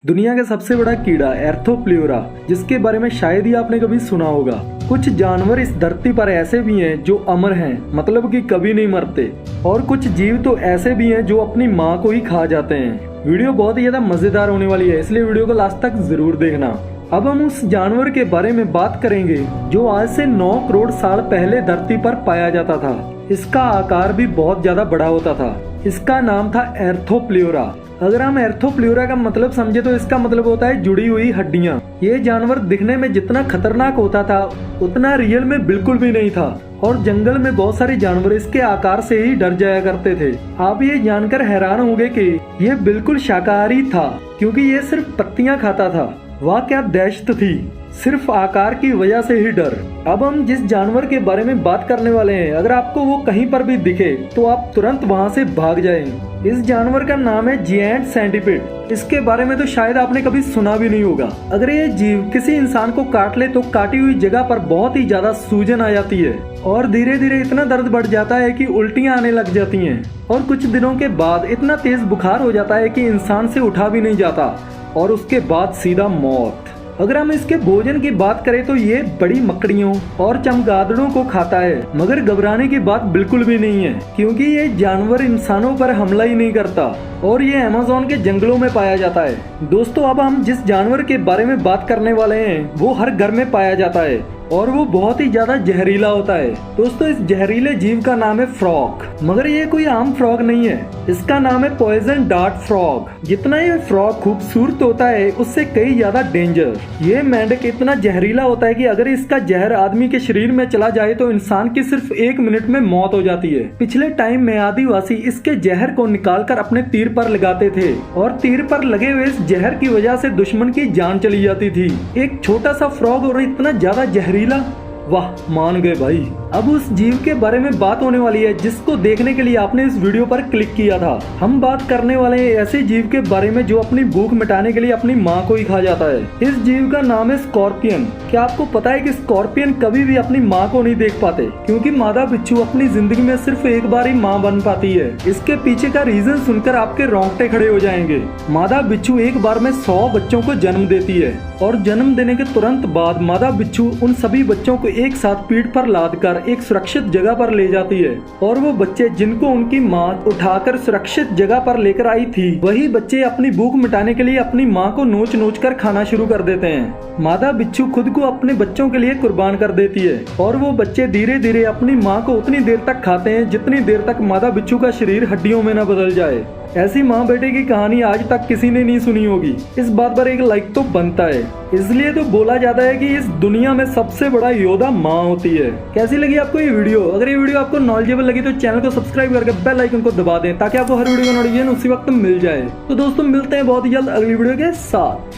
दुनिया का सबसे बड़ा कीड़ा एर्थोप्ल्यूरा, जिसके बारे में शायद ही आपने कभी सुना होगा। कुछ जानवर इस धरती पर ऐसे भी हैं जो अमर हैं, मतलब कि कभी नहीं मरते, और कुछ जीव तो ऐसे भी हैं जो अपनी माँ को ही खा जाते हैं। वीडियो बहुत ही ज्यादा मजेदार होने वाली है, इसलिए वीडियो को लास्ट तक जरूर देखना। अब हम उस जानवर के बारे में बात करेंगे जो आज से 9 करोड़ साल पहले धरती पर पाया जाता था। इसका आकार भी बहुत ज्यादा बड़ा होता था। इसका नाम था एर्थोप्ल्यूरा। अगर हम एर्थोप्ल्यूरा का मतलब समझे तो इसका मतलब होता है जुड़ी हुई हड्डियां। ये जानवर दिखने में जितना खतरनाक होता था उतना रियल में बिल्कुल भी नहीं था, और जंगल में बहुत सारे जानवर इसके आकार से ही डर जाया करते थे। आप ये जानकर हैरान होंगे कि ये बिल्कुल शाकाहारी था, क्योंकि ये सिर्फ पत्तियां खाता था। वाह क्या दहशत थी, सिर्फ आकार की वजह से ही डर। अब हम जिस जानवर के बारे में बात करने वाले हैं, अगर आपको वो कहीं पर भी दिखे तो आप तुरंत वहाँ से भाग जाएं। इस जानवर का नाम है जिएंट सेंटीपीड। इसके बारे में तो शायद आपने कभी सुना भी नहीं होगा। अगर ये जीव किसी इंसान को काट ले तो काटी हुई जगह पर बहुत ही ज्यादा सूजन आ जाती है, और धीरे धीरे इतना दर्द बढ़ जाता है कि उल्टियां आने लग जाती हैं, और कुछ दिनों के बाद इतना तेज बुखार हो जाता है कि इंसान से उठा भी नहीं जाता, और उसके बाद सीधा मौत। अगर हम इसके भोजन की बात करें तो ये बड़ी मकड़ियों और चमगादड़ों को खाता है, मगर घबराने की बात बिल्कुल भी नहीं है, क्योंकि ये जानवर इंसानों पर हमला ही नहीं करता, और ये अमेज़न के जंगलों में पाया जाता है। दोस्तों, अब हम जिस जानवर के बारे में बात करने वाले हैं वो हर घर में पाया जाता है, और वो बहुत ही ज्यादा जहरीला होता है। दोस्तों, इस जहरीले जीव का नाम है फ्रॉग, मगर ये कोई आम फ्रॉग नहीं है। इसका नाम है पॉइजन डार्ट फ्रॉग। जितना ये फ्रॉग खूबसूरत होता है उससे कई ज्यादा डेंजर। ये मेंढक इतना जहरीला होता है कि अगर इसका जहर आदमी के शरीर में चला जाए तो इंसान की सिर्फ 1 मिनट में मौत हो जाती है। पिछले टाइम में आदिवासी इसके जहर को निकालकर अपने तीर पर लगाते थे, और तीर पर लगे हुए इस जहर की वजह से दुश्मन की जान चली जाती थी। एक छोटा सा फ्रॉग और इतना ज्यादा जहरीला, वाह, मान गए भाई। अब उस जीव के बारे में बात होने वाली है जिसको देखने के लिए आपने इस वीडियो पर क्लिक किया था। हम बात करने वाले हैं ऐसे जीव के बारे में जो अपनी भूख मिटाने के लिए अपनी माँ को ही खा जाता है। इस जीव का नाम है स्कॉर्पियन। क्या आपको पता है कि स्कॉर्पियन कभी भी अपनी माँ को नहीं देख पाते, क्योंकि मादा बिच्छू अपनी जिंदगी में सिर्फ एक बार ही माँ बन पाती है। इसके पीछे का रीजन सुनकर आपके रोंगटे खड़े हो जाएंगे। मादा बिच्छू एक बार में 100 बच्चों को जन्म देती है, और जन्म देने के तुरंत बाद मादा बिच्छू उन सभी बच्चों को एक साथ पीठ पर लादकर एक सुरक्षित जगह पर ले जाती है, और वो बच्चे जिनको उनकी माँ उठाकर सुरक्षित जगह पर लेकर आई थी, वही बच्चे अपनी भूख मिटाने के लिए अपनी माँ को नोच नोच कर खाना शुरू कर देते हैं। मादा बिच्छू खुद को अपने बच्चों के लिए कुर्बान कर देती है, और वो बच्चे धीरे धीरे अपनी माँ को उतनी देर तक खाते हैं जितनी देर तक मादा बिच्छू का शरीर हड्डियों में न बदल जाए। ऐसी माँ बेटे की कहानी आज तक किसी ने नहीं सुनी होगी। इस बात पर एक लाइक तो बनता है। इसलिए तो बोला जाता है कि इस दुनिया में सबसे बड़ा योद्धा माँ होती है। कैसी लगी आपको ये वीडियो? अगर ये वीडियो आपको नॉलेजेबल लगी तो चैनल को सब्सक्राइब करके बेल आइकन को दबा दें, ताकि आपको हर वीडियो का नोटिफिकेशन उसी वक्त मिल जाए। तो दोस्तों, मिलते हैं बहुत ही जल्द अगली वीडियो के साथ।